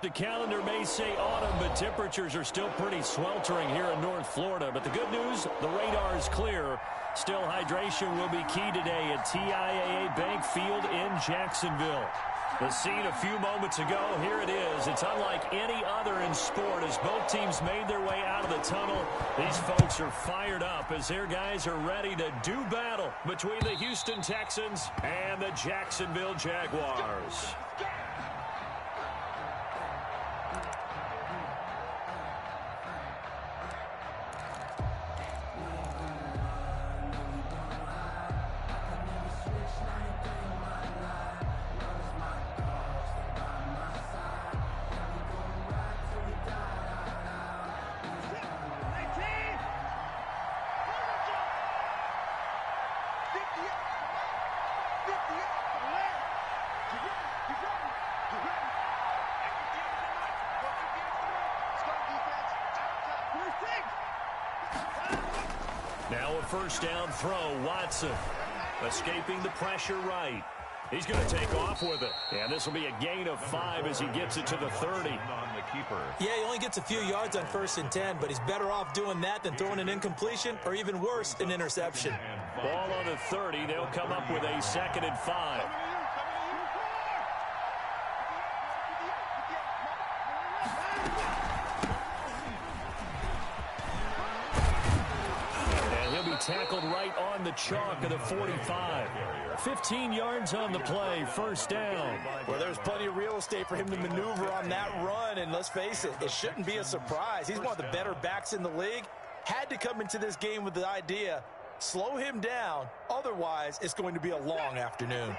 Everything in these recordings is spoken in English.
The calendar may say autumn, but temperatures are still pretty sweltering here in North Florida. But the good news, the radar is clear. Still, hydration will be key today at TIAA Bank Field in Jacksonville. The scene a few moments ago, here it is. It's unlike any other in sport as both teams made their way out of the tunnel. These folks are fired up as their guys are ready to do battle between the Houston Texans and the Jacksonville Jaguars. Now a first down throw, Watson. Escaping the pressure right. He's going to take off with it. And this will be a gain of 5 as he gets it to the 30. Yeah, he only gets a few yards on 1st and 10, but he's better off doing that than throwing an incompletion or even worse, an interception. Ball on the 30. They'll come up with a 2nd and 5. Tackled right on the chalk of the 45. 15 yards on the play, first down. Well, there's plenty of real estate for him to maneuver on that run, and let's face it, it shouldn't be a surprise. He's one of the better backs in the league. Had to come into this game with the idea, slow him down, otherwise it's going to be a long afternoon.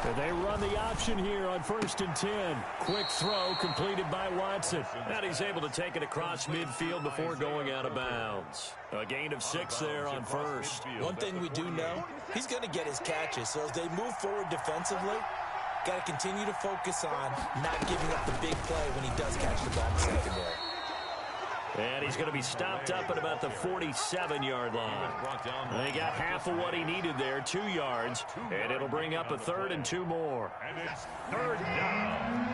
And they run the option here on 1st and 10. Quick throw completed by Watson. And he's able to take it across midfield before going out of bounds. A gain of 6 there on first. One thing we do know, he's going to get his catches. So as they move forward defensively, got to continue to focus on not giving up the big play when he does catch the ball in the secondary. And he's going to be stopped up at about the 47-yard line. They got half of what he needed there, 2 yards. And it'll bring up a 3rd and 2 more. And it's 3rd down.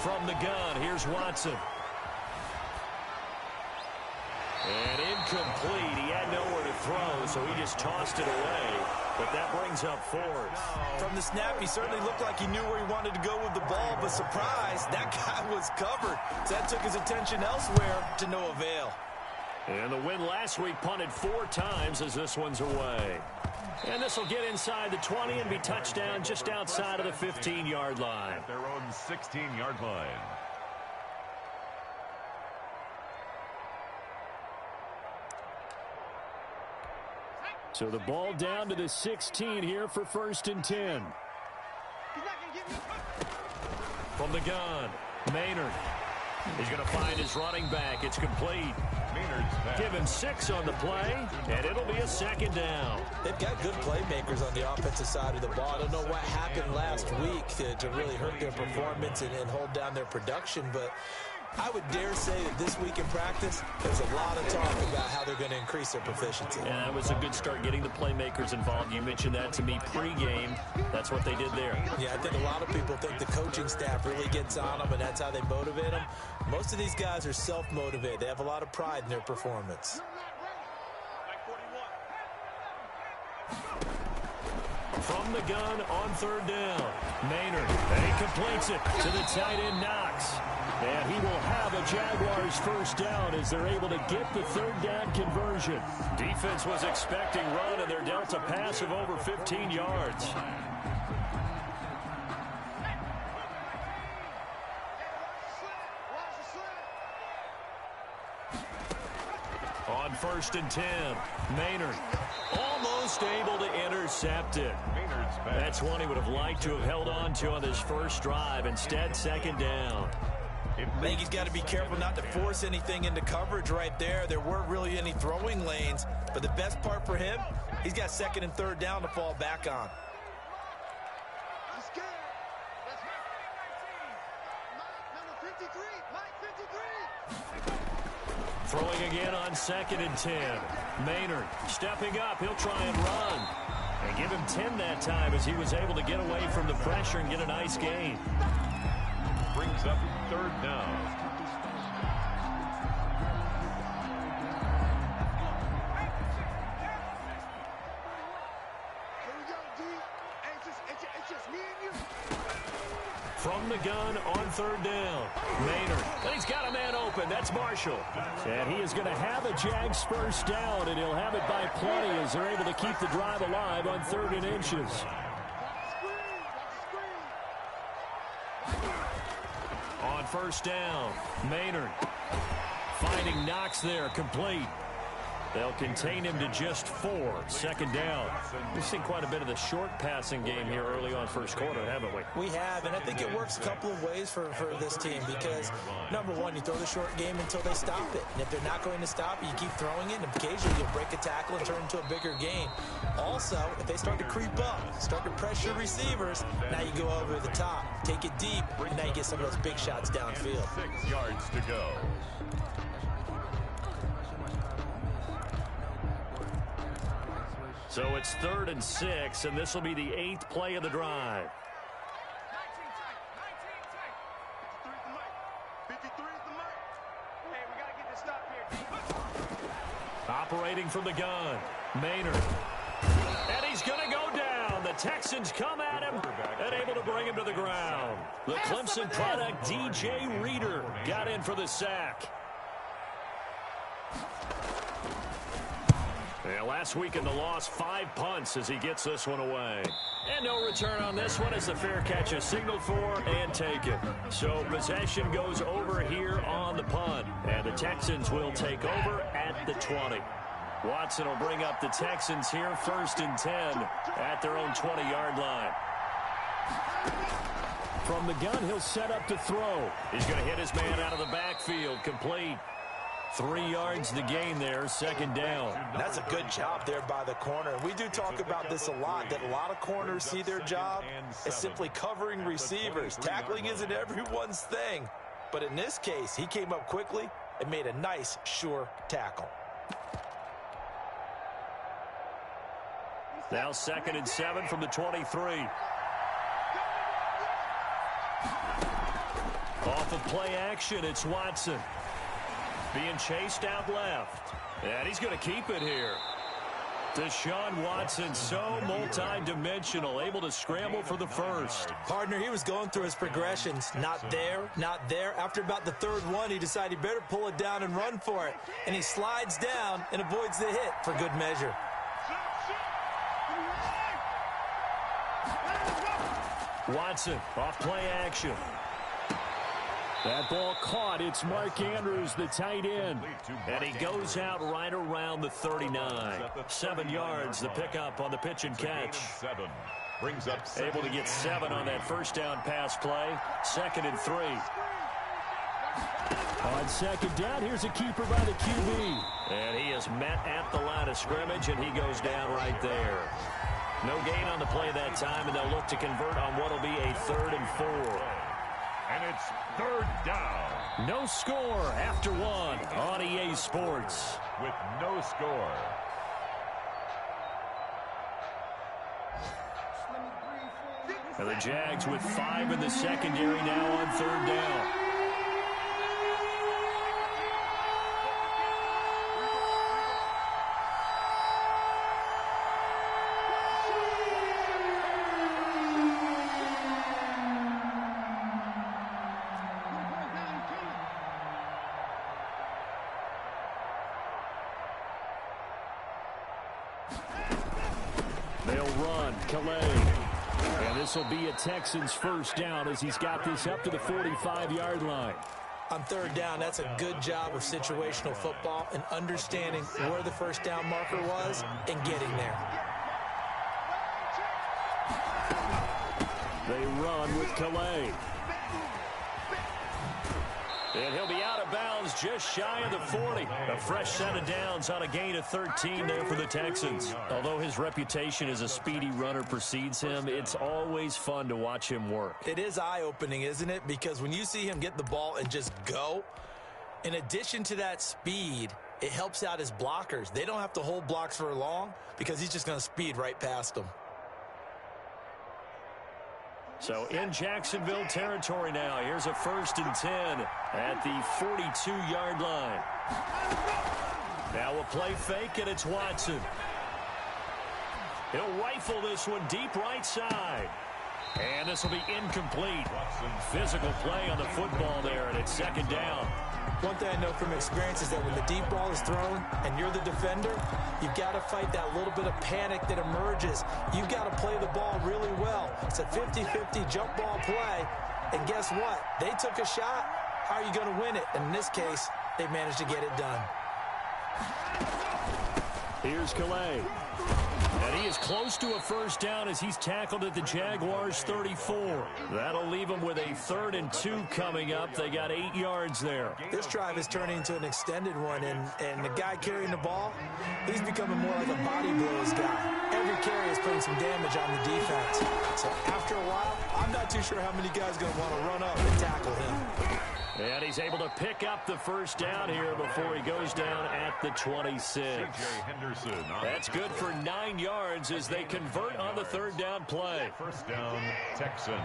From the gun, here's Watson. And incomplete. He had nowhere to throw, so he just tossed it away. But that brings up 4th. From the snap, he certainly looked like he knew where he wanted to go with the ball, but surprise, that guy was covered. So that took his attention elsewhere to no avail. And the win last week punted 4 times as this one's away. And this will get inside the 20 and be touchdown just outside of the 15-yard line. At their own 16-yard line. So the ball down to the 16 here for 1st and 10. From the gun, Maynard. He's going to find his running back. It's complete. Given 6 on the play, and it'll be a 2nd down. They've got good playmakers on the offensive side of the ball. I don't know what happened last week to really hurt their performance and hold down their production, but I would dare say that this week in practice, there's a lot of talk about how they're going to increase their proficiency. Yeah, that was a good start getting the playmakers involved. You mentioned that to me pregame. That's what they did there. Yeah, I think a lot of people think the coaching staff really gets on them, and that's how they motivate them. Most of these guys are self-motivated. They have a lot of pride in their performance. From the gun on 3rd down. Maynard, and he completes it to the tight end Knox. And he will have a Jaguars first down as they're able to get the 3rd down conversion. Defense was expecting run, and they're dealt a pass of over 15 yards. On 1st and 10, Maynard almost able to intercept it. That's one he would have liked to have held on to on his first drive. Instead, 2nd down. I think he's got to be careful not to force anything into coverage right there. There weren't really any throwing lanes, but the best part for him, he's got 2nd and 3rd down to fall back on. Throwing again on 2nd and 10. Maynard stepping up. He'll try and run. And give him 10 that time as he was able to get away from the pressure and get a nice gain. Brings up 3rd down. From the gun on 3rd down. Maynard. And he's got a man open. That's Marshall. And he is going to have a Jags first down, and he'll have it by plenty as they're able to keep the drive alive on 3rd and inches. On 1st down, Maynard finding Knox there, complete. They'll contain him to just 4. 2nd down. We've seen quite a bit of the short passing game here early on 1st quarter, haven't we? We have, and I think it works a couple of ways for this team because, number one, you throw the short game until they stop it. And if they're not going to stop it, you keep throwing it, and occasionally you'll break a tackle and turn it into a bigger gain. Also, if they start to creep up, start to pressure receivers, now you go over the top, take it deep, and now you get some of those big shots downfield. 6 yards to go. So it's 3rd and 6, and this will be the 8th play of the drive. Operating from the gun, Maynard. And he's going to go down. The Texans come at him and able to bring him to the ground. The Clemson product, DJ Reader, got in for the sack. Yeah, last week in the loss, 5 punts as he gets this one away. And no return on this one as the fair catch is signaled for and taken. So possession goes over here on the punt. And the Texans will take over at the 20. Watson will bring up the Texans here, 1st and 10 at their own 20-yard line. From the gun, he'll set up to throw. He's going to hit his man out of the backfield, complete. 3 yards to gain there, 2nd down. That's a good job there by the corner. We do talk about this a lot, that a lot of corners see their job as simply covering receivers. Tackling isn't everyone's thing. But in this case, he came up quickly and made a nice, sure tackle. Now 2nd and 7 from the 23. Off of play action, it's Watson. Being chased out left. And he's going to keep it here. Deshaun Watson, so multi-dimensional, able to scramble for the first. Partner, he was going through his progressions. Not there, not there. After about the 3rd one, he decided he better pull it down and run for it. And he slides down and avoids the hit for good measure. Watson, off play action. That ball caught. It's Mark Andrews, the tight end. And he goes out right around the 39. 7 yards, the pickup on the pitch and catch. Brings up able to get 7 on that first down pass play. 2nd and 3. On 2nd down, here's a keeper by the QB. And he is met at the line of scrimmage, and he goes down right there. No gain on the play that time, and they'll look to convert on what will be a 3rd and 4. And it's 3rd down. No score after 1 on EA Sports. With no score. And the Jags with 5 in the secondary now on 3rd down. They'll run, Calais. And this will be a Texans first down as he's got this up to the 45-yard line. On 3rd down, that's a good job of situational football and understanding where the first down marker was and getting there. They run with Calais. And he'll be out of bounds just shy of the 40. A fresh set of downs on a gain of 13 there for the Texans. Although his reputation as a speedy runner precedes him, it's always fun to watch him work. It is eye-opening, isn't it? Because when you see him get the ball and just go, In addition to that speed, it helps out his blockers. They don't have to hold blocks for long because he's just going to speed right past them. So in Jacksonville territory now. Here's a 1st and 10 at the 42-yard line. Now a play fake, and it's Watson. He'll rifle this one deep right side. And this will be incomplete. Physical play on the football there, and it's 2nd down. One thing I know from experience is that when the deep ball is thrown and you're the defender, you've got to fight that little bit of panic that emerges. You've got to play the ball really well. It's a 50-50 jump ball play. And guess what? They took a shot. How are you going to win it? And in this case, they managed to get it done. Here's Calais. And he is close to a 1st down as he's tackled at the Jaguars' 34. That'll leave him with a 3rd and 2 coming up. They got 8 yards there. This drive is turning into an extended one, and the guy carrying the ball, he's becoming more like a body blows guy. Every carry is putting some damage on the defense. So after a while, I'm not too sure how many guys are going to want to run up and tackle him. And he's able to pick up the 1st down here before he goes down at the 26. That's good for 9 yards as they convert on the 3rd down play. 1st down, Texans.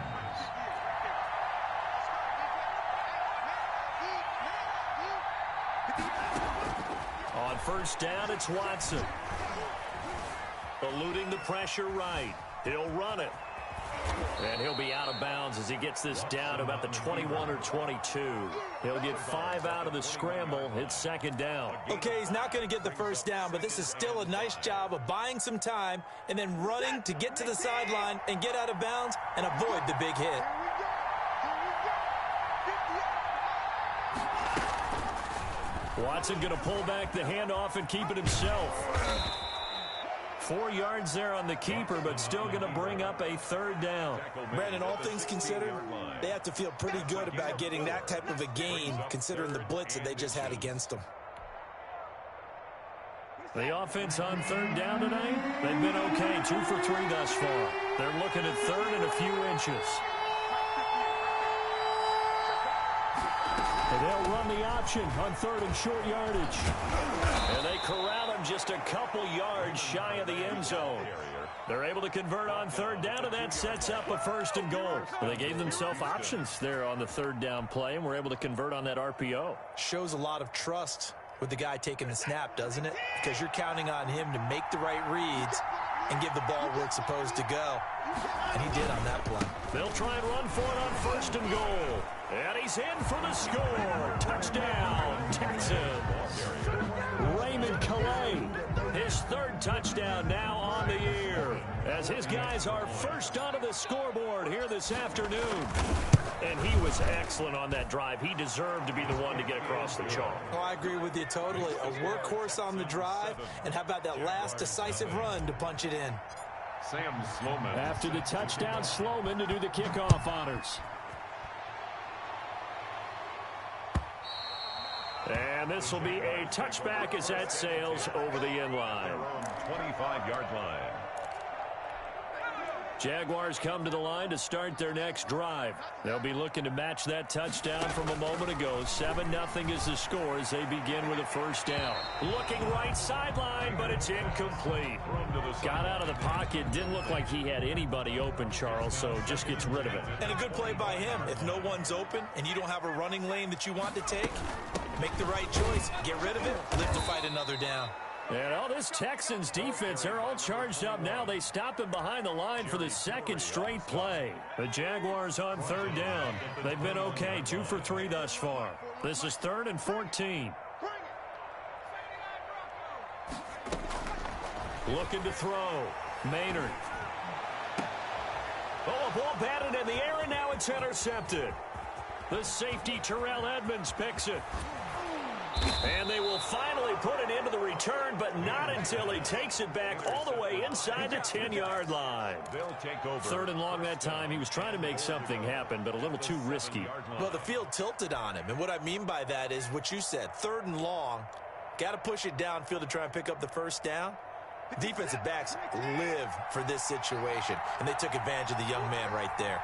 On 1st down, it's Watson. Eluding the pressure right. He'll run it. And he'll be out of bounds as he gets this down to about the 21 or 22. He'll get 5 out of the scramble. It's 2nd down. Okay, he's not going to get the 1st down, but this is still a nice job of buying some time and then running to get to the sideline and get out of bounds and avoid the big hit. Watson going to pull back the handoff and keep it himself. 4 yards there on the keeper, but still going to bring up a 3rd down. Brandon, all things considered, they have to feel pretty good about getting that type of a gain, considering the blitz that they just had against them. The offense on 3rd down tonight, they've been okay. 2 for 3 thus far. They're looking at 3rd and a few inches. And they'll run the option on 3rd and short yardage. And they corral him just a couple yards shy of the end zone. They're able to convert on 3rd down, and that sets up a 1st and goal. Well, they gave themselves options there on the 3rd down play, and were able to convert on that RPO. Shows a lot of trust with the guy taking the snap, doesn't it? Because you're counting on him to make the right reads and give the ball where it's supposed to go. And he did on that play. They'll try and run for it on 1st and goal. And he's in for the score. Touchdown, Texans. Raymond Calais, his 3rd touchdown now on the year, as his guys are first onto the scoreboard here this afternoon. And he was excellent on that drive. He deserved to be the one to get across the chalk. Oh, I agree with you totally. A workhorse on the drive, and how about that last decisive run to punch it in? Sam Sloman. After the touchdown, Sloman to do the kickoff honors. And this will be a touchback as that sails over the end line. 25-yard line. Jaguars come to the line to start their next drive. They'll be looking to match that touchdown from a moment ago. 7-0 is the score as they begin with a 1st down. Looking right sideline, but it's incomplete. Got out of the pocket. Didn't look like he had anybody open, Charles, so just gets rid of it. And a good play by him. If no one's open and you don't have a running lane that you want to take, make the right choice. Get rid of it. Live to fight another down. And all this Texans defense, they're all charged up now. They stop him behind the line for the 2nd straight play. The Jaguars on 3rd down. They've been okay, 2 for 3 thus far. This is 3rd and 14. Looking to throw. Maynard. Oh, a ball batted in the air, and now it's intercepted. The safety, Terrell Edmonds, picks it. And they will finally put it into the return, but not until he takes it back all the way inside the 10-yard line. They'll take over. 3rd and long that time. He was trying to make something happen, but a little too risky. Well, the field tilted on him, and what I mean by that is what you said. 3rd and long, got to push it downfield to try and pick up the 1st down. Defensive backs live for this situation, and they took advantage of the young man right there.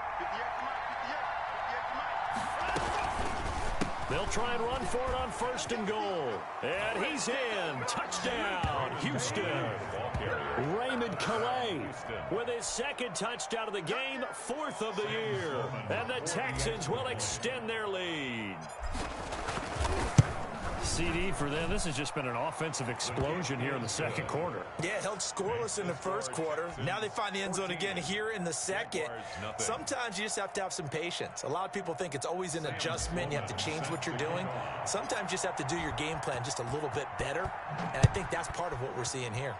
They'll try and run for it on 1st and goal. And he's in. Touchdown, Houston. Raymond Calais with his 2nd touchdown of the game, 4th of the year. And the Texans will extend their lead. CD for them, this has just been an offensive explosion here in the 2nd quarter. Yeah, held scoreless in the 1st quarter. Now they find the end zone again here in the 2nd. Sometimes you just have to have some patience. A lot of people think it's always an adjustment. You have to change what you're doing. Sometimes you just have to do your game plan just a little bit better. And I think that's part of what we're seeing here.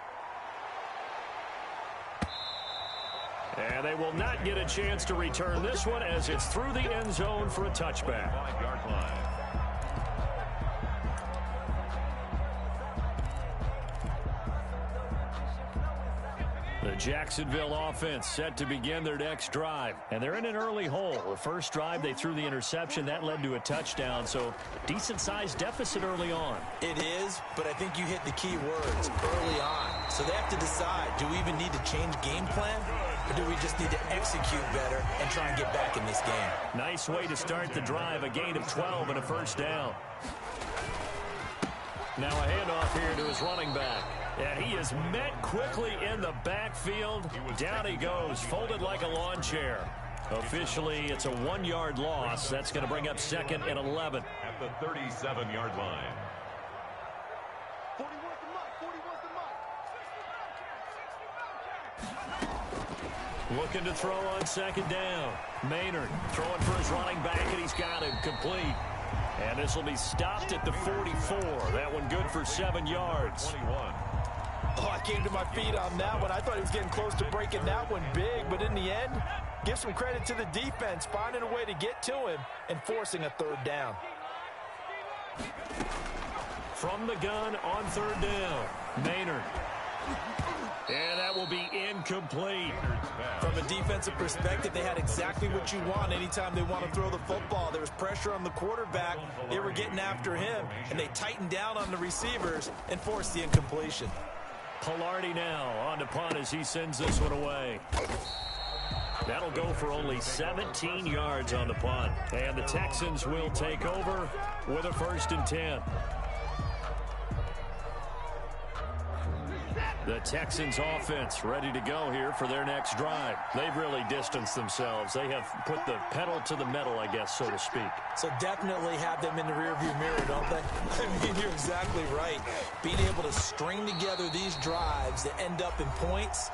And they will not get a chance to return this one as it's through the end zone for a touchback. 5-yard line. The Jacksonville offense set to begin their next drive. And they're in an early hole. The first drive, they threw the interception. That led to a touchdown. So decent-sized deficit early on. It is, but I think you hit the key words, early on. So they have to decide, do we even need to change game plan? Or do we just need to execute better and try and get back in this game? Nice way to start the drive. A gain of 12 and a 1st down. Now a handoff here to his running back. And he is met quickly in the backfield. Down he goes, folded like a lawn chair. Officially, it's a 1-yard loss. That's going to bring up 2nd and 11. At the 37-yard line. Looking to throw on 2nd down. Maynard throwing for his running back, and he's got him complete. And this will be stopped at the 44. That one good for 7 yards. 21. Oh, I came to my feet on that one. I thought he was getting close to breaking that one big, but in the end, give some credit to the defense, finding a way to get to him and forcing a 3rd down. From the gun on 3rd down, Maynard. And that will be incomplete. From a defensive perspective, they had exactly what you want anytime they want to throw the football. There was pressure on the quarterback. They were getting after him, and they tightened down on the receivers and forced the incompletion. Pilardi now on to punt as he sends this one away. That'll go for only 17 yards on the punt. And the Texans will take over with a 1st and 10. The Texans offense ready to go here for their next drive. They've really distanced themselves. They have put the pedal to the metal, I guess, so to speak. So definitely have them in the rearview mirror, don't they? I mean, you're exactly right. Being able to string together these drives that end up in points,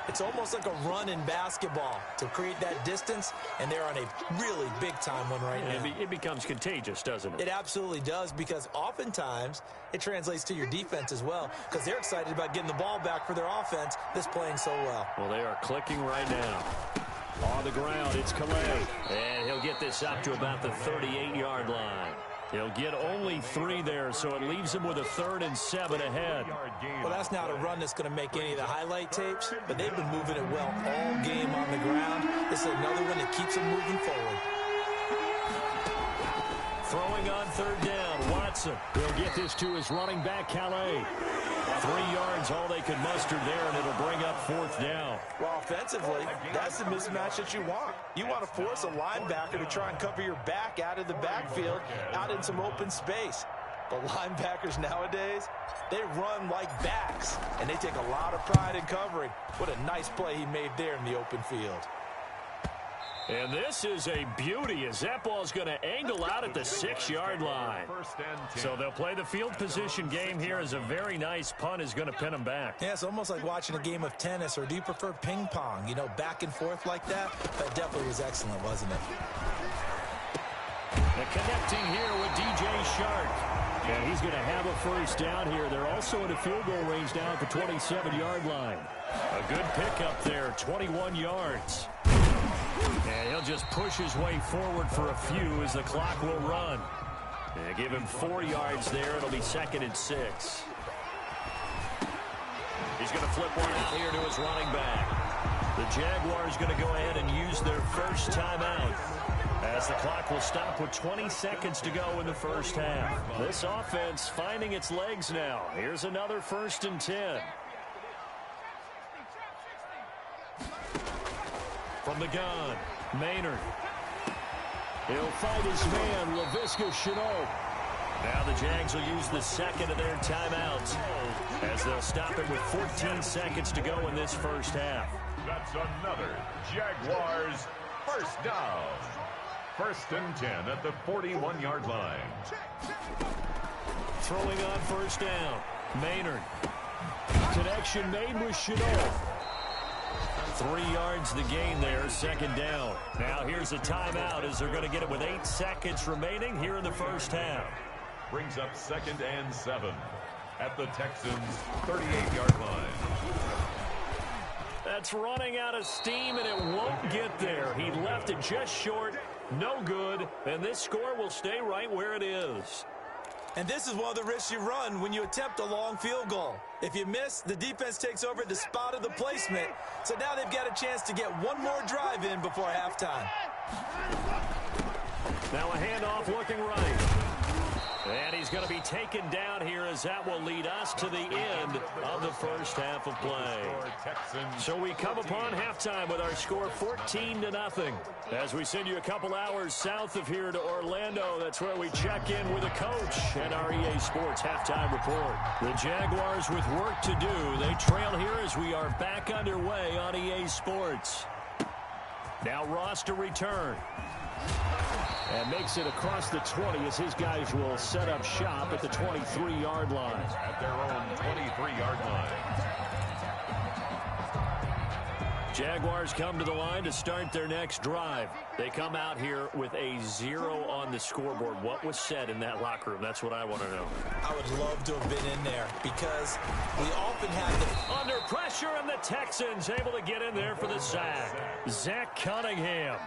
it's almost like a run in basketball to create that distance, and they're on a really big-time one right now. It becomes contagious, doesn't it? It absolutely does, because oftentimes it translates to your defense as well, because they're excited about getting the ball back for their offense that's playing so well. Well, they are clicking right now. On the ground, it's Calais, and he'll get this up to about the 38-yard line. He'll get only 3 there, so it leaves him with a 3rd and 7 ahead. Well, that's not a run that's going to make any of the highlight tapes, but they've been moving it well all game on the ground. This is another one that keeps them moving forward. Throwing on 3rd down, Watson. He'll get this to his running back, Calais. 3 yards, all they could muster there, and it'll bring up 4th down. Well, offensively, that's the mismatch that you want. You want to force a linebacker to try and cover your back out of the backfield, out in some open space. But linebackers nowadays, they run like backs, and they take a lot of pride in covering. What a nice play he made there in the open field. And this is a beauty as that ball's going to angle out at the 6-yard line. So they'll play the field position game here as a very nice punt is going to pin them back. Yeah, it's almost like watching a game of tennis, or do you prefer ping pong? You know, back and forth like that? That definitely was excellent, wasn't it? And connecting here with DJ Shark. And he's going to have a 1st down here. They're also in a field goal range now at the 27-yard line. A good pickup there, 21 yards. And he'll just push his way forward for a few as the clock will run. And give him 4 yards there. It'll be 2nd and 6. He's going to flip one out here to his running back. The Jaguars going to go ahead and use their first timeout, as the clock will stop with 20 seconds to go in the first half. This offense finding its legs now. Here's another 1st and 10. From the gun, Maynard. He'll fight his man, Laviska Shenault. Now the Jags will use the second of their timeouts as they'll stop it with 14 seconds to go in this first half. That's another Jaguars first down. 1st and 10 at the 41-yard line. Throwing on first down. Maynard. Connection made with Shenault. 3 yards the gain there, 2nd down. Now here's a timeout as they're going to get it with 8 seconds remaining here in the first half. Brings up 2nd and 7 at the Texans' 38-yard line. That's running out of steam, and it won't get there. He left it just short, no good, and this score will stay right where it is. And this is one of the risks you run when you attempt a long field goal. If you miss, the defense takes over at the spot of the placement. So now they've got a chance to get one more drive in before halftime. Now a handoff looking right. And he's going to be taken down here as that will lead us to the end of the first half of play. So we come upon halftime with our score 14-0. As we send you a couple hours south of here to Orlando, that's where we check in with a coach and our EA Sports halftime report. The Jaguars with work to do. They trail here as we are back underway on EA Sports. Now Ross to return. And makes it across the 20 as his guys will set up shop at the 23-yard line. At their own 23-yard line. Jaguars come to the line to start their next drive. They come out here with a 0 on the scoreboard. What was said in that locker room? That's what I want to know. I would love to have been in there because we often have the... Under pressure, and the Texans able to get in there for the sack. Zach Cunningham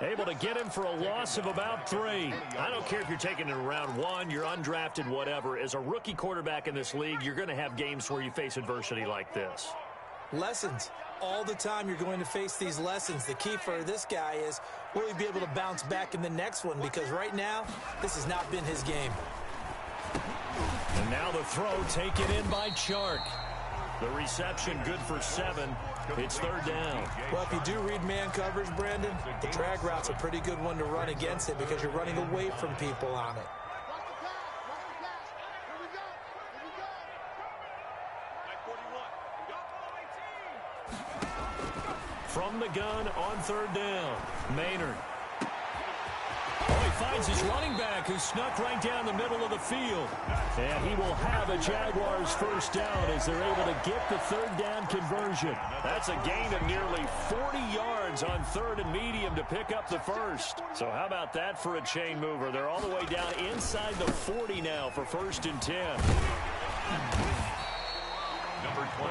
able to get him for a loss of about 3. I don't care if you're taking it in round 1, you're undrafted, whatever. As a rookie quarterback in this league, you're going to have games where you face adversity like this. Lessons. All the time you're going to face these lessons. The key for this guy is, will he be able to bounce back in the next one? Because right now, this has not been his game. And now the throw taken in by Chark. The reception good for 7. It's 3rd down. Well, if you do read man coverage, Brandon, the drag route's a pretty good one to run against it because you're running away from people on it. From the gun on 3rd down, Maynard. Oh, he finds his running back who snuck right down the middle of the field. And he will have a Jaguars first down as they're able to get the 3rd down conversion. That's a gain of nearly 40 yards on 3rd and medium to pick up the first. So how about that for a chain mover? They're all the way down inside the 40 now for 1st and 10.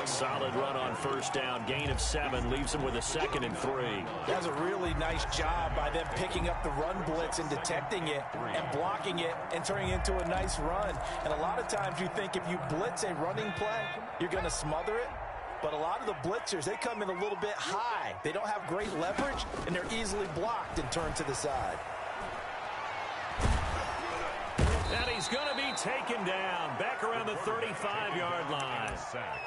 Solid run on first down. Gain of 7 leaves him with a 2nd and 3. That's a really nice job by them picking up the run blitz and detecting it and blocking it and turning it into a nice run. And a lot of times you think if you blitz a running play, you're going to smother it. But a lot of the blitzers, they come in a little bit high. They don't have great leverage, and they're easily blocked and turned to the side. And he's going to be taken down back around the 35-yard line.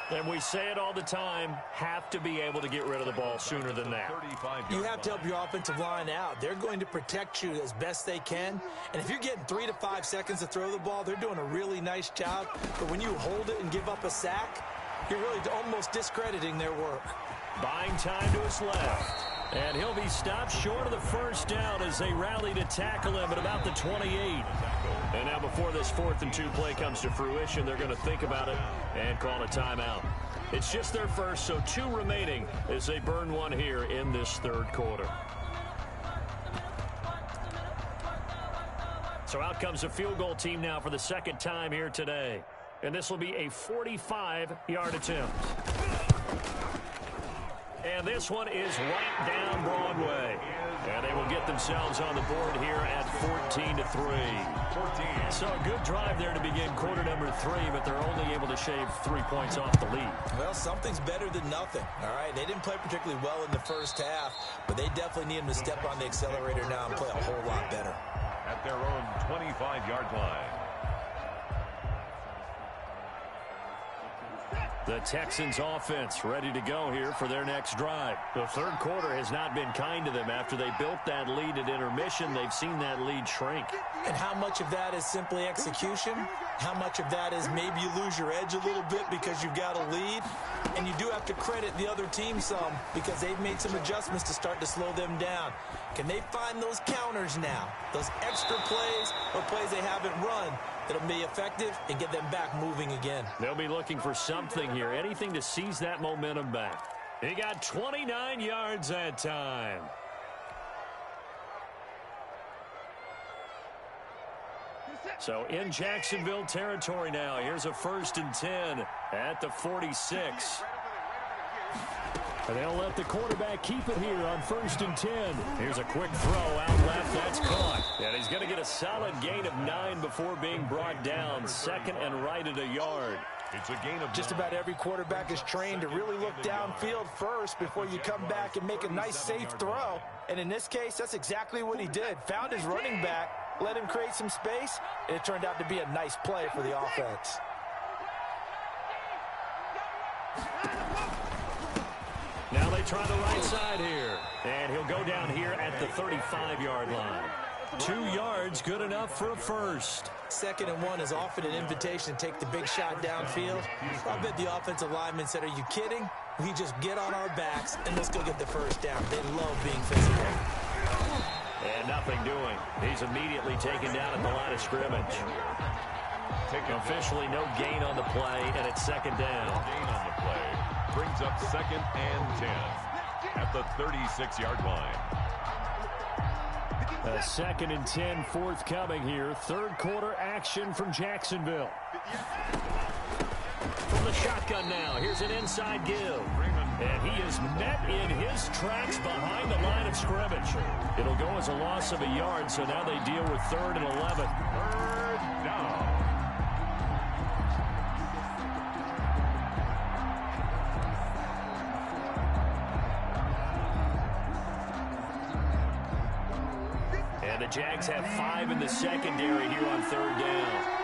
And we say it all the time, have to be able to get rid of the ball sooner than that. You have to help your offensive line out. They're going to protect you as best they can. And if you're getting 3 to 5 seconds to throw the ball, they're doing a really nice job. But when you hold it and give up a sack, you're really almost discrediting their work. Buying time to his left. And he'll be stopped short of the first down as they rally to tackle him at about the 28. And now before this 4th and 2 play comes to fruition, they're going to think about it and call a timeout. It's just their first, so 2 remaining as they burn one here in this 3rd quarter. So out comes the field goal team now for the 2nd time here today. And this will be a 45-yard attempt. And this one is right down Broadway. And they will get themselves on the board here at 14-3. So a good drive there to begin quarter number 3, but they're only able to shave 3 points off the lead. Well, something's better than nothing, all right? They didn't play particularly well in the first half, but they definitely need them to step on the accelerator now and play a whole lot better. At their own 25-yard line. The Texans offense ready to go here for their next drive. The third quarter has not been kind to them. After they built that lead at intermission, they've seen that lead shrink. And how much of that is simply execution? How much of that is maybe you lose your edge a little bit because you've got a lead? And you do have to credit the other team some because they've made some adjustments to start to slow them down. Can they find those counters now? Those extra plays or plays they haven't run that'll be effective and get them back moving again. They'll be looking for something here, anything to seize that momentum back. He got 29 yards that time. So in Jacksonville territory now. Here's a 1st and 10 at the 46. And they'll let the quarterback keep it here on 1st and 10. Here's a quick throw out left. That's caught. And he's going to get a solid gain of 9 before being brought down. 2nd and right at a yard. It's a gain of just about every quarterback is trained to really look downfield first before you come back and make a nice, safe throw. And in this case, that's exactly what he did. Found his running back, let him create some space, and it turned out to be a nice play for the offense. Now they try the right side here. And he'll go down here at the 35-yard line. 2 yards, good enough for a first. 2nd and 1 is often an invitation to take the big shot downfield. I bet the offensive lineman said, are you kidding? We just get on our backs and let's go get the first down. They love being physical. And nothing doing. He's immediately taken down at the line of scrimmage. Officially no gain on the play, and it's 2nd down. Gain on the play brings up 2nd and 10 at the 36-yard line. A 2nd and 10 forthcoming here. Third quarter action from Jacksonville. From the shotgun now. Here's an inside give. And he is met in his tracks behind the line of scrimmage. It'll go as a loss of a yard, so now they deal with 3rd and 11. 3rd down. And the Jags have 5 in the secondary here on 3rd down.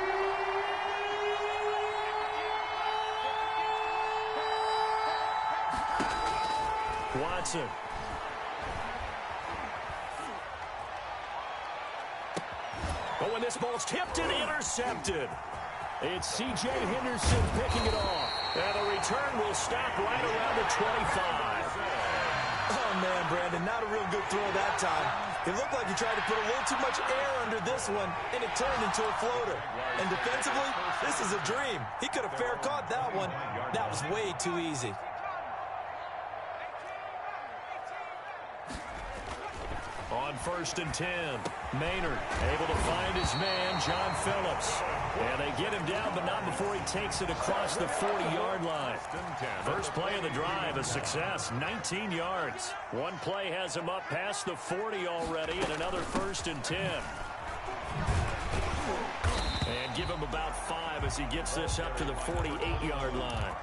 Watson. Oh, and this ball's tipped and intercepted. It's C.J. Henderson picking it off. And the return will stop right around the 25. Oh, man, Brandon, not a real good throw that time. It looked like he tried to put a little too much air under this one, and it turned into a floater. And defensively, this is a dream. He could have fair caught that one. That was way too easy. On 1st and 10, Maynard able to find his man, John Phillips. And they get him down, but not before he takes it across the 40-yard line. First play of the drive, a success, 19 yards. One play has him up past the 40 already, and another 1st and 10. And give him about 5 as he gets this up to the 48-yard line.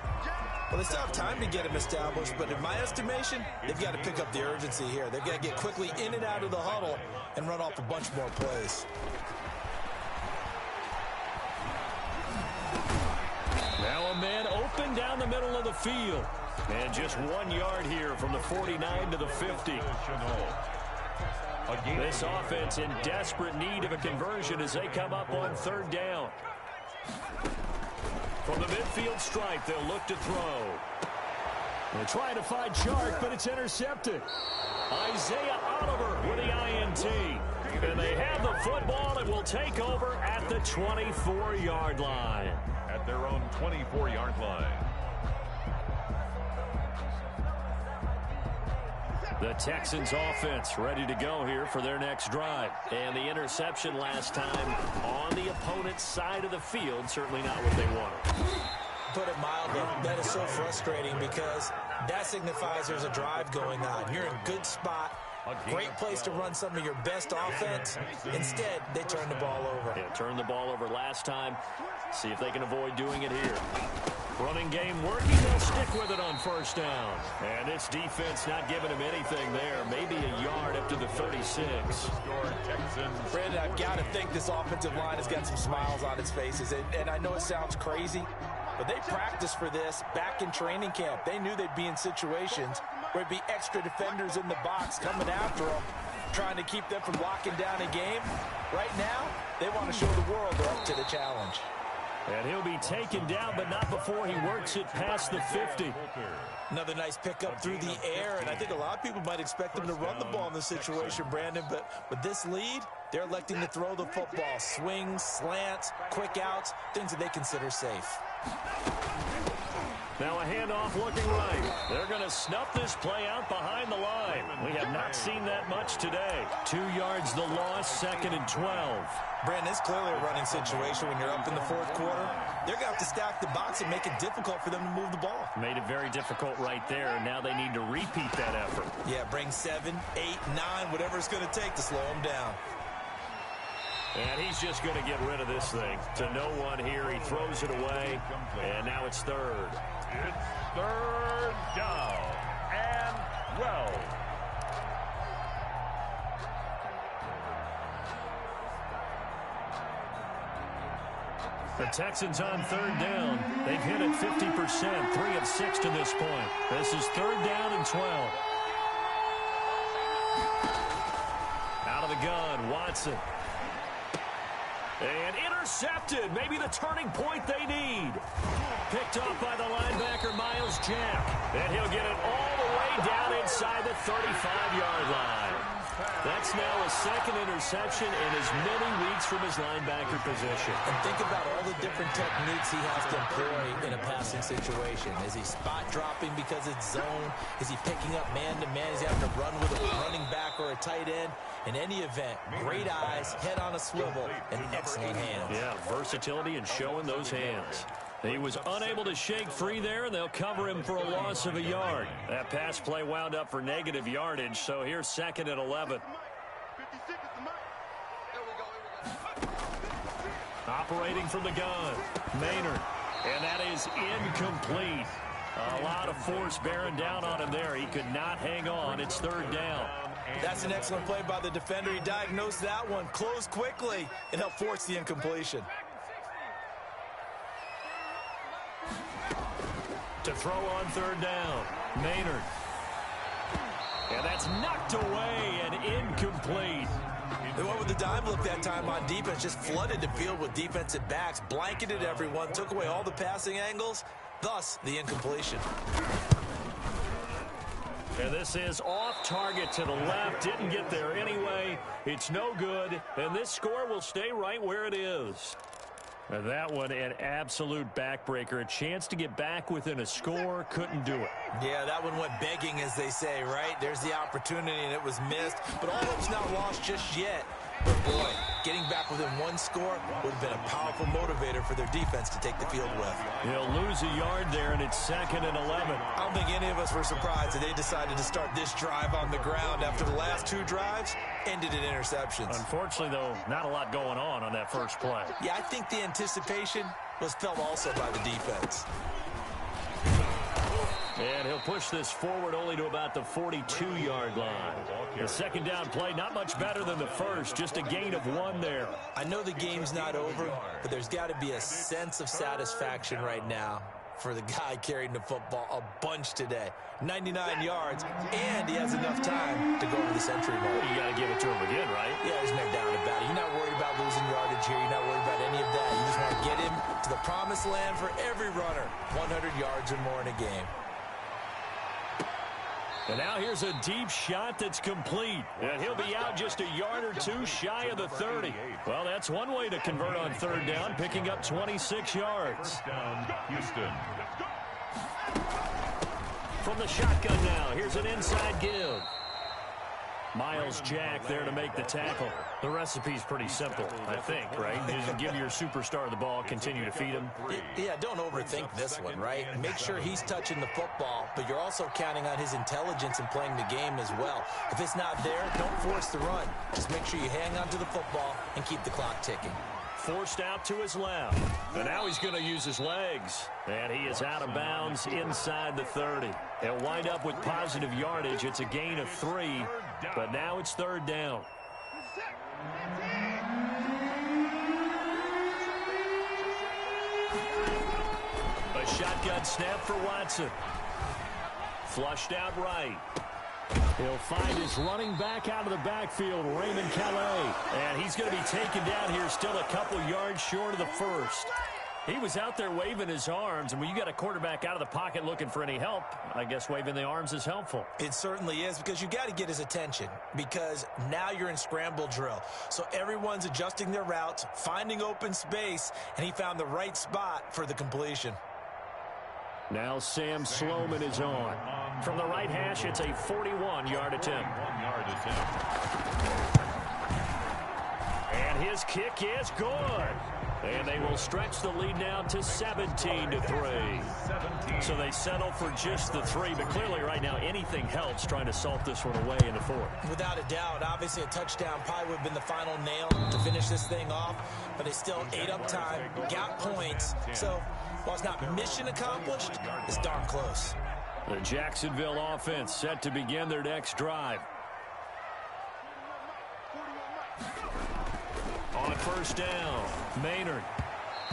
Well, they still have time to get him established, but in my estimation, they've got to pick up the urgency here. They've got to get quickly in and out of the huddle and run off a bunch more plays. Now a man open down the middle of the field. And just 1 yard here from the 49 to the 50. This offense in desperate need of a conversion as they come up on 3rd down. From the midfield stripe, they'll look to throw. They're trying to find Chark, but it's intercepted. Isaiah Oliver with the INT. And they have the football and will take over at the 24-yard line. At their own 24-yard line. The Texans offense ready to go here for their next drive. And the interception last time on the opponent's side of the field, certainly not what they wanted. Put it mildly, that is so frustrating because that signifies there's a drive going on. You're in a good spot, great place to run some of your best offense. Instead, they turn the ball over. Yeah, turned the ball over last time. See if they can avoid doing it here. Running game working, they'll stick with it on 1st down. And this defense not giving him anything there. Maybe a yard up to the 36. Brandon, I've got to think this offensive line has got some smiles on its faces. And I know it sounds crazy, But they practiced for this back in training camp. They knew they'd be in situations where it'd be extra defenders in the box coming after them, trying to keep them from locking down a game. Right now, they want to show the world they're up to the challenge. And he'll be taken down, but not before he works it past the 50. Another nice pickup through the air, and I think a lot of people might expect them to run the ball in this situation, Brandon, but with this lead, they're electing to throw the football. Swings, slants, quick outs, things that they consider safe. Now a handoff looking right. They're going to snuff this play out behind the line. We have not seen that much today. 2 yards the loss, 2nd and 12. Brandon, it's clearly a running situation when you're up in the 4th quarter. They're going to have to stack the box and make it difficult for them to move the ball. Made it very difficult right there, and now they need to repeat that effort. Yeah, bring 7, 8, 9, whatever it's going to take to slow them down. And he's just going to get rid of this thing. To no one here, he throws it away, and now it's 3rd. It's 3rd down and 12. The Texans on 3rd down. They've hit it 50%, 3 of 6 to this point. This is 3rd down and 12. Out of the gun, Watson. And intercepted. Maybe the turning point they need. Picked off by the linebacker, Miles Jack. And he'll get it all the way down inside the 35-yard line. That's now a 2nd interception in as many weeks from his linebacker position. And think about all the different techniques he has to employ in a passing situation. Is he spot dropping because it's zone? Is he picking up man-to-man? Is he having to run with a running back or a tight end? In any event, great eyes, head on a swivel, and excellent hands. Yeah, versatility and showing those hands. He was unable to shake free there, and they'll cover him for a loss of a yard. That pass play wound up for negative yardage, so here's 2nd and 11. Operating from the gun, Maynard, and that is incomplete. A lot of force bearing down on him there. He could not hang on. It's 3rd down. That's an excellent play by the defender. He diagnosed that one, closed quickly, and helped force the incompletion. To throw on 3rd down, Maynard. And that's knocked away and incomplete. They went with the dime look that time on defense, just flooded the field with defensive backs, blanketed everyone, took away all the passing angles, thus the incompletion. And this is off target to the left. Didn't get there anyway. It's no good. And this score will stay right where it is. And that one, an absolute backbreaker. A chance to get back within a score. Couldn't do it. Yeah, that one went begging, as they say, right? There's the opportunity, and it was missed. But all hope's not lost just yet. But, boy, getting back within 1 score would have been a powerful motivator for their defense to take the field with. He'll lose a yard there, and it's 2nd and 11. I don't think any of us were surprised that they decided to start this drive on the ground after the last 2 drives ended in interceptions. Unfortunately, though, not a lot going on that first play. Yeah, I think the anticipation was felt also by the defense. And he'll push this forward only to about the 42-yard line. The 2nd down play, not much better than the first, just a gain of 1 there. I know the game's not over, but there's got to be a sense of satisfaction right now for the guy carrying the football a bunch today. 99 yards, and he has enough time to go over the century mark. You got to give it to him again, right? Yeah, there's no doubt about it. You're not worried about losing yardage here. You're not worried about any of that. You just want to get him to the promised land for every runner. 100 yards or more in a game. And now here's a deep shot that's complete. And he'll be out just a yard or 2 shy of the 30. Well, that's one way to convert on 3rd down, picking up 26 yards. Houston. From the shotgun now, here's an inside give. Miles Jack there to make the tackle. The recipe's pretty simple, I think, right? Just give your superstar the ball, continue to feed him. Yeah, don't overthink this one, right? Make sure he's touching the football, but you're also counting on his intelligence in playing the game as well. If it's not there, don't force the run. Just make sure you hang on to the football and keep the clock ticking. Forced out to his left. And now he's going to use his legs. And he is out of bounds inside the 30. He'll wind up with positive yardage. It's a gain of 3, but now it's 3rd down. A shotgun snap for Watson. Flushed out right. He'll find his running back out of the backfield, Raymond Calais. And he's going to be taken down here, still a couple yards short of the first. He was out there waving his arms, and when you got a quarterback out of the pocket looking for any help, I guess waving the arms is helpful. It certainly is, because you got to get his attention, because now you're in scramble drill. So everyone's adjusting their routes, finding open space, and he found the right spot for the completion. Now Sam Sloman is on. From the right hash, it's a 41-yard attempt. And his kick is good. And they will stretch the lead now to 17-3. So they settle for just the 3, but clearly right now anything helps trying to salt this one away in the 4th. Without a doubt, obviously a touchdown probably would have been the final nail to finish this thing off, but they still ate up time, got points. So while it's not mission accomplished, it's darn close. The Jacksonville offense set to begin their next drive. On first down, Maynard.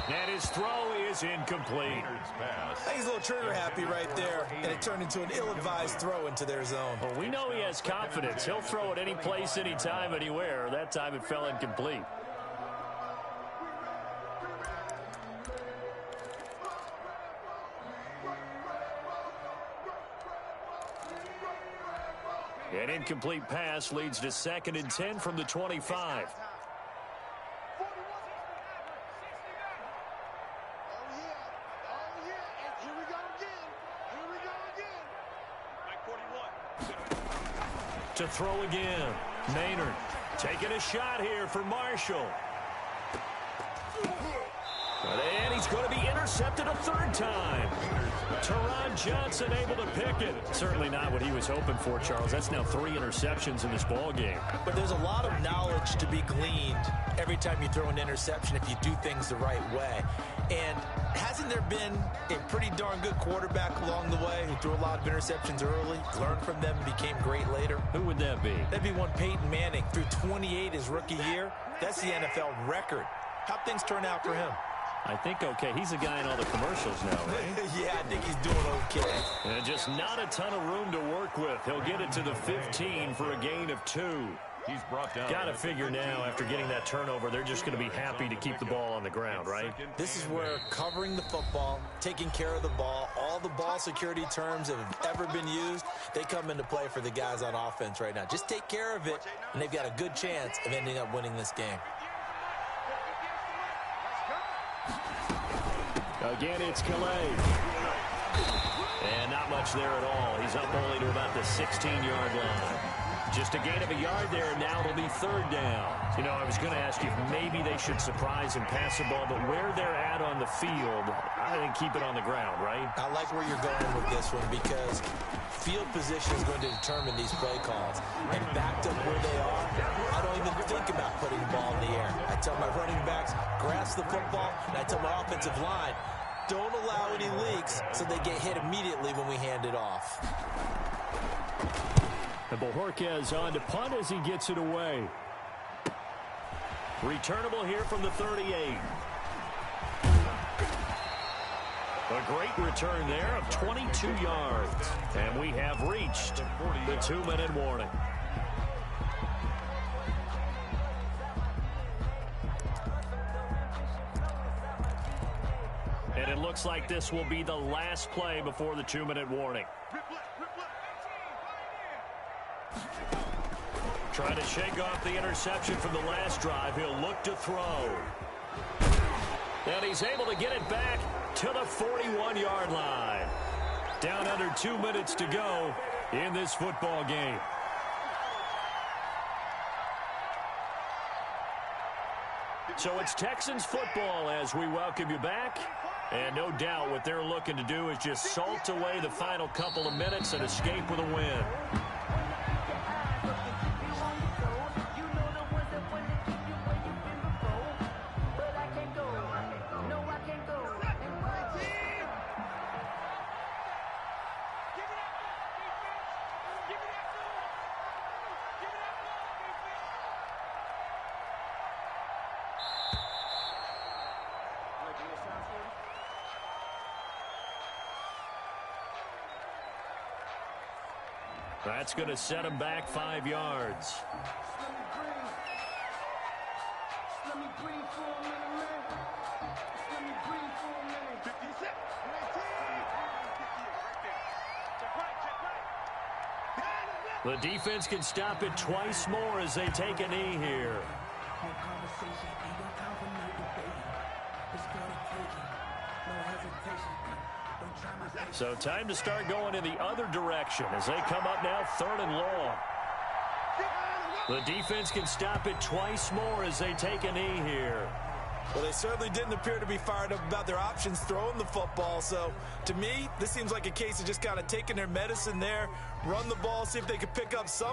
And his throw is incomplete. He's a little trigger happy right there, and it turned into an ill-advised throw into their zone. Well, we know he has confidence. He'll throw it any place, anytime, anywhere. That time it fell incomplete. An incomplete pass leads to 2nd and 10 from the 25. To throw again. Maynard taking a shot here for Marshall. And he's going to be intercepted a 3rd time. Teron Johnson able to pick it. Certainly not what he was hoping for, Charles. That's now 3 interceptions in this ball game. But there's a lot of knowledge to be gleaned every time you throw an interception if you do things the right way. And hasn't there been a pretty darn good quarterback along the way who threw a lot of interceptions early, learned from them, and became great later? Who would that be? That'd be one Peyton Manning. Threw 28 his rookie year. That's the NFL record. How'd things turn out for him? I think okay. He's a guy in all the commercials now, right? Yeah, I think he's doing okay. And just not a ton of room to work with. He'll get it to the 15 for a gain of 2. He's brought down. Got to figure now, after getting that turnover, they're just going to be happy to keep the ball on the ground, right? This is where covering the football, taking care of the ball, all the ball security terms that have ever been used, they come into play for the guys on offense right now. Just take care of it, and they've got a good chance of ending up winning this game. Again, it's Calais. And not much there at all. He's up only to about the 16-yard line. Just a gain of a yard there, and now it'll be 3rd down. You know, I was going to ask you if maybe they should surprise and pass the ball, but where they're at on the field, I think keep it on the ground, right? I like where you're going with this one because field position is going to determine these play calls. And backed up where they are, I don't even think about putting the ball in the air. I tell my running backs, grasp the football, and I tell my offensive line, don't allow any leaks so they get hit immediately when we hand it off. And Bojorquez on to punt as he gets it away. Returnable here from the 38. A great return there of 22 yards. And we have reached the 2-minute warning. And it looks like this will be the last play before the 2-minute warning. Trying to shake off the interception from the last drive. He'll look to throw. And he's able to get it back to the 41-yard line. Down under 2 minutes to go in this football game. So it's Texans football as we welcome you back. And no doubt what they're looking to do is just salt away the final couple of minutes and escape with a win. That's going to set him back 5 yards. The defense can stop it twice more as they take a knee here. So time to start going in the other direction as they come up now 3rd and long. The defense can stop it twice more as they take a knee here. Well, they certainly didn't appear to be fired up about their options throwing the football. So, to me, this seems like a case of just kind of taking their medicine there, run the ball, see if they can pick up something.